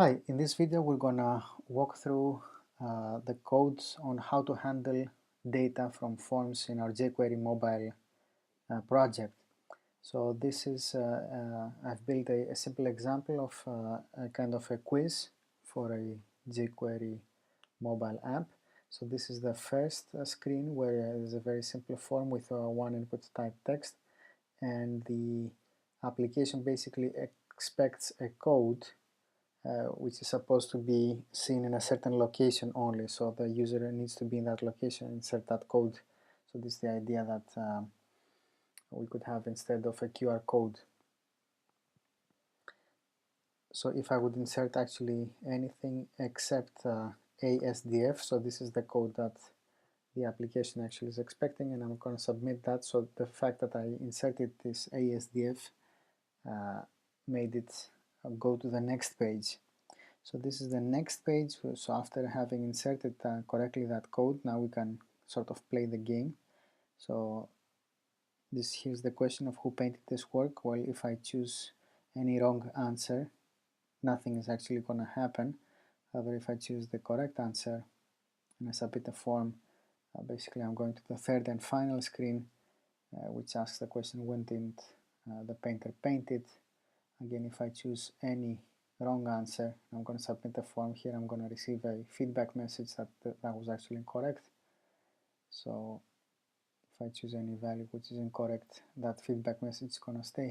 Hi, in this video we're gonna walk through the codes on how to handle data from forms in our jQuery mobile project. So this is, I've built a simple example of a kind of a quiz for a jQuery mobile app. So this is the first screen where there's a very simple form with one input type text, and the application basically expects a code which is supposed to be seen in a certain location only. So the user needs to be in that location, insert that code. So this is the idea that we could have instead of a QR code. So if I would insert actually anything except ASDF, so this is the code that the application actually is expecting, and I'm going to submit that. So the fact that I inserted this ASDF made it go to the next page. So this is the next page. So after having inserted correctly that code, now we can sort of play the game. So here's the question of who painted this work. Well, if I choose any wrong answer, nothing is actually going to happen. However, if I choose the correct answer and I submit the form, basically I'm going to the third and final screen, which asks the question, when did the painter paint it? Again, if I choose any wrong answer, I'm going to submit the form. Here I'm going to receive a feedback message that was actually incorrect. So if I choose any value which is incorrect, that feedback message is going to stay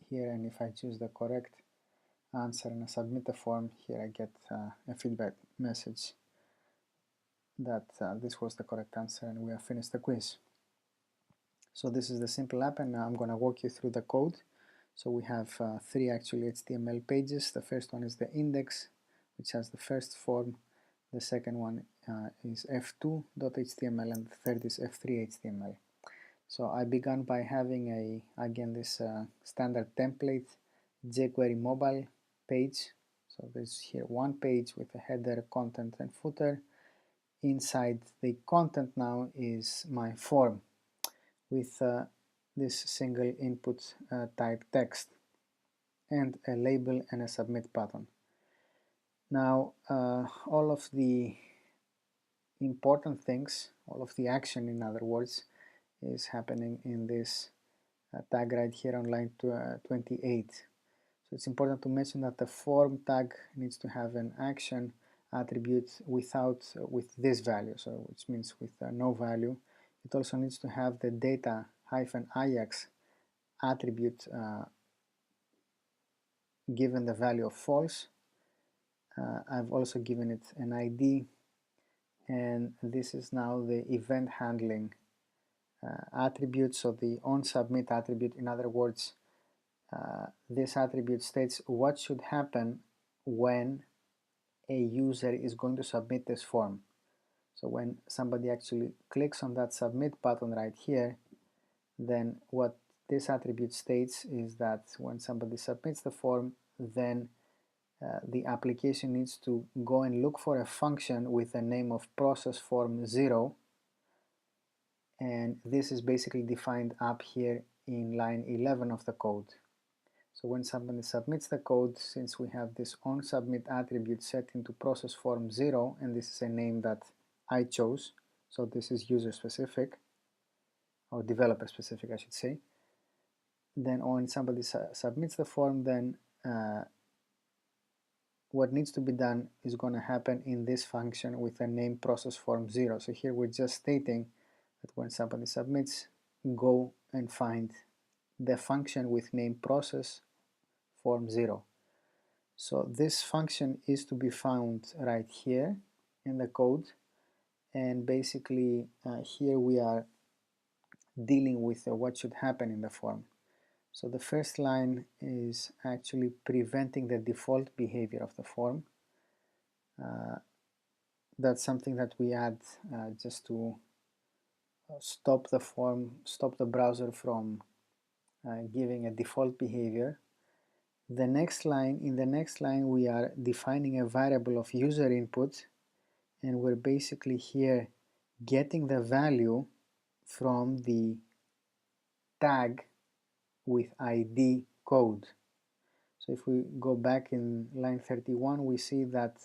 here, and if I choose the correct answer and I submit the form, here I get a feedback message that this was the correct answer and we have finished the quiz. So this is the simple app, and now I'm going to walk you through the code. So we have three actually HTML pages. The first one is the index, which has the first form. The second one is f2.html, and the third is f3.html. So I began by having again this standard template jQuery mobile page. So there's here one page with a header, content, and footer. Inside the content now is my form with this single input type text and a label and a submit button. Now all of the important things, all of the action in other words, is happening in this tag right here on line 28. So it's important to mention that the form tag needs to have an action attribute with this value, so which means with no value. It also needs to have the data-ix attribute given the value of false. I've also given it an ID, and this is now the event handling attribute, so the onSubmit attribute. In other words, this attribute states what should happen when a user is going to submit this form. So when somebody actually clicks on that submit button right here, then what this attribute states is that when somebody submits the form, then the application needs to go and look for a function with the name of processForm0, and this is basically defined up here in line 11 of the code. So when somebody submits the code, since we have this onSubmit attribute set into processForm0, and this is a name that I chose, so this is user specific, or developer specific I should say, then when somebody submits the form, then what needs to be done is going to happen in this function with the name processForm0. So here we're just stating that when somebody submits, go and find the function with name processForm0. So this function is to be found right here in the code, and basically here we are dealing with what should happen in the form. So the first line is actually preventing the default behavior of the form. That's something that we add just to stop the browser from giving a default behavior. In the next line we are defining a variable of user input, and we're basically here getting the value from the tag with ID code. So if we go back in line 31, we see that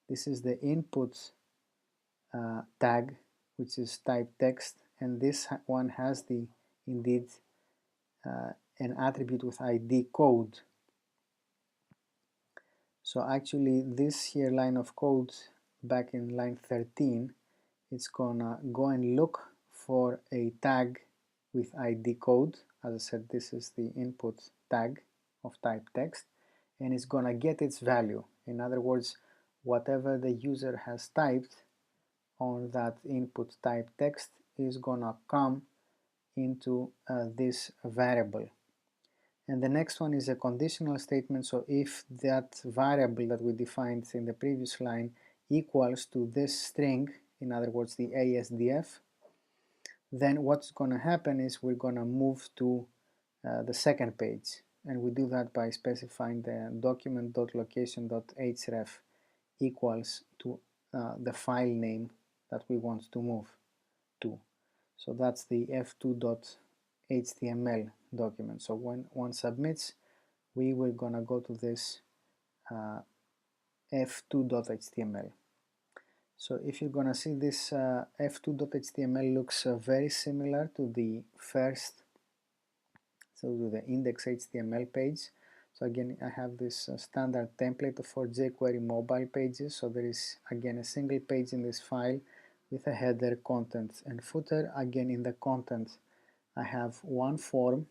this is the input tag, which is type text, and this one has the indeed an attribute with ID code. So actually this here line of code back in line 13, it's gonna go and look for a tag with ID code. As I said, this is the input tag of type text, and it's gonna get its value. In other words, whatever the user has typed on that input type text is gonna come into this variable. And the next one is a conditional statement. So if that variable that we defined in the previous line equals to this string, in other words the ASDF, then what's going to happen is we're going to move to the second page, and we do that by specifying the document.location.href equals to the file name that we want to move to. So that's the f2.html document. So when one submits, we were gonna go to this f2.html. So if you're gonna see this f2.html looks very similar to the first, so to the index.html page. So again, I have this standard template for jQuery mobile pages. So there is again a single page in this file with a header, content, and footer. Again, in the content, I have one form,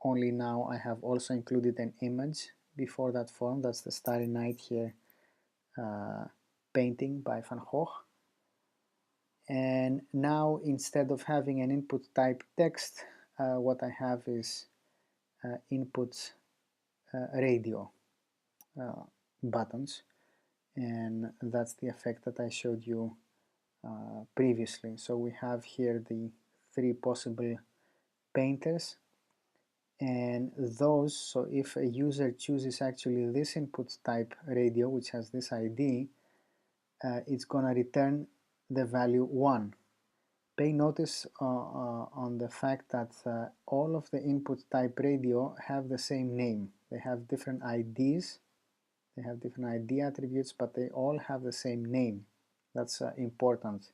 only now I have also included an image before that form. That's the Starry Night here painting by Van Gogh. And now instead of having an input type text, what I have is input radio buttons, and that's the effect that I showed you previously. So we have here the three possible painters, and those, so if a user chooses actually this input type radio, which has this ID, it's gonna return the value 1. Pay notice on the fact that all of the input type radio have the same name. They have different IDs, they have different ID attributes, but they all have the same name. That's important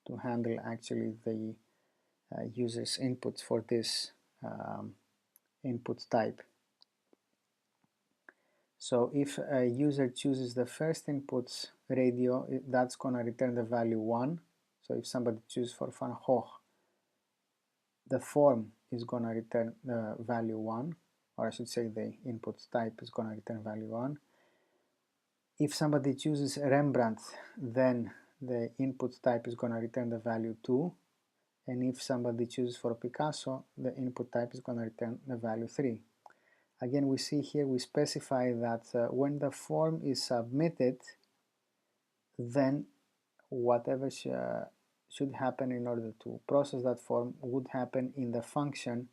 to handle actually the user's inputs for this input type. So if a user chooses the first input radio, that's going to return the value 1. So if somebody chooses for Van Gogh, the form is going to return the value 1, or I should say the input type is going to return value 1. If somebody chooses Rembrandt, then the input type is going to return the value 2. And if somebody chooses for Picasso, the input type is going to return the value 3. Again, we see here we specify that when the form is submitted, then whatever should happen in order to process that form would happen in the function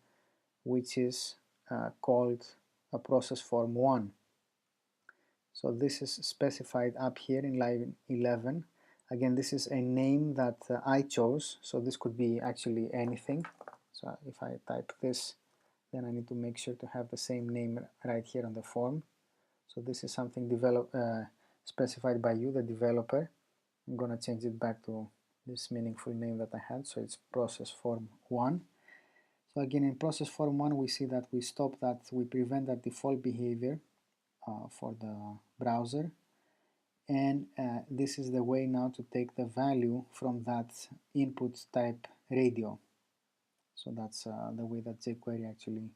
which is called a process form 1. So this is specified up here in line 11. Again, this is a name that I chose, so this could be actually anything. So if I type this, then I need to make sure to have the same name right here on the form. So this is something specified by you, the developer. I'm going to change it back to this meaningful name that I had, so it's process form 1. So again, in process form 1, we see that we stop that, we prevent that default behavior for the browser, and this is the way now to take the value from that input type radio. So that's the way that jQuery actually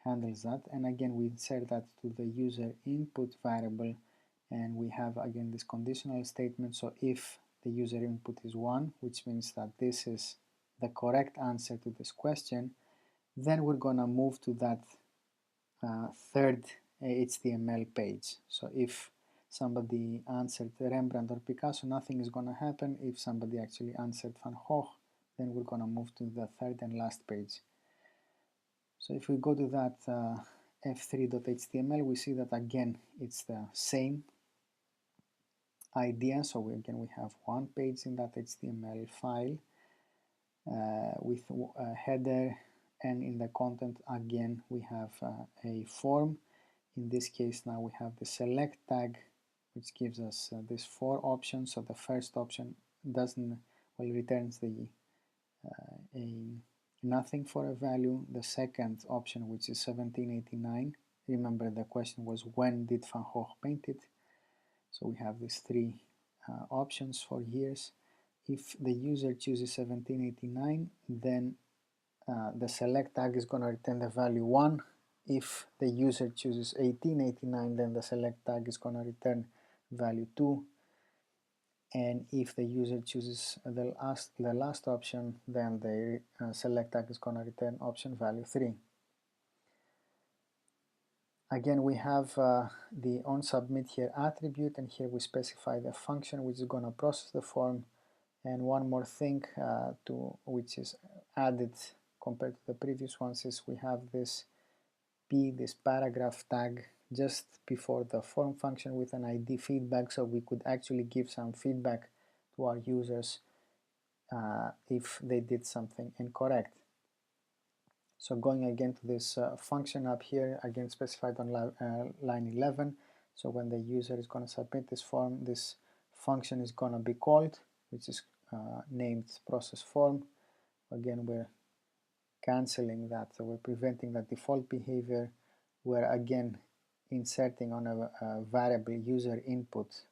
handles that. And again, we insert that to the user input variable, and we have again this conditional statement. So if the user input is 1, which means that this is the correct answer to this question, then we're gonna move to that third HTML page. So if somebody answered Rembrandt or Picasso, nothing is gonna happen. If somebody actually answered Van Gogh, then we're gonna move to the third and last page. So if we go to that f3.html, we see that again it's the same idea. So we have one page in that HTML file with a header, and in the content again we have a form, In this case now we have the select tag, which gives us these 4 options. So the first option doesn't, well, returns the a nothing for a value. The second option, which is 1789, remember the question was when did Van Gogh paint it? So we have these 3 options for years. If the user chooses 1789, then the select tag is going to return the value 1. If the user chooses 1889, then the select tag is going to return value 2. And if the user chooses the last option, then the select tag is going to return option value 3. Again, we have the onSubmit here attribute, and here we specify the function which is going to process the form. And one more thing which is added compared to the previous ones is we have this this paragraph tag just before the form function with an ID feedback, so we could actually give some feedback to our users if they did something incorrect. So going again to this function up here, again specified on line 11, so when the user is going to submit this form, this function is going to be called, which is named process form. Again, we're canceling that, so we're preventing that default behavior. We're again inserting on a variable user input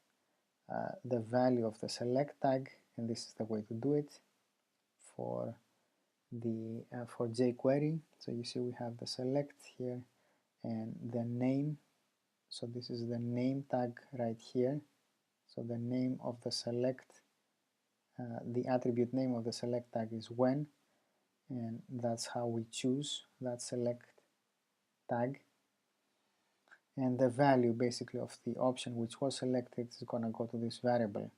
the value of the select tag, and this is the way to do it for the for jQuery. So you see we have the select here and the name. So this is the name tag right here. So the name of the select, the attribute name of the select tag is when, and that's how we choose that select tag. And the value basically of the option which was selected is going to go to this variable.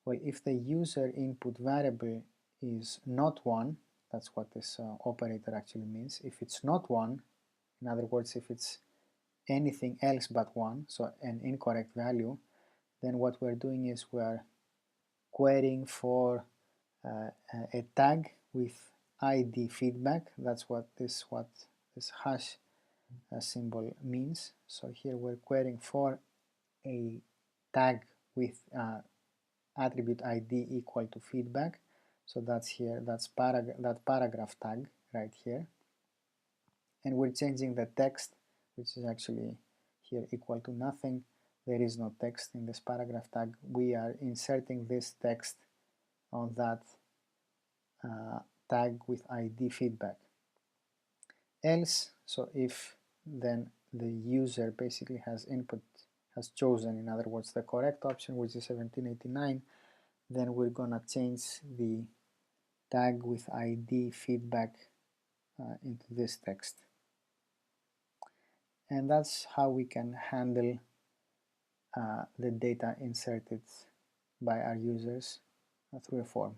Well, if the user input variable is not 1, that's what this operator actually means. If it's not 1, in other words, if it's anything else but 1, so an incorrect value, then what we're doing is we're querying for a tag with ID feedback. That's what this hash symbol means. So here we're querying for a tag with attribute ID equal to feedback. So that's here, that's that paragraph tag right here. And we're changing the text, which is actually here equal to nothing. There is no text in this paragraph tag. We are inserting this text on that tag with ID feedback. Else, so if then the user basically has chosen, in other words, the correct option, which is 1789, then we're gonna change the tag with ID feedback into this text. And that's how we can handle the data inserted by our users through a form.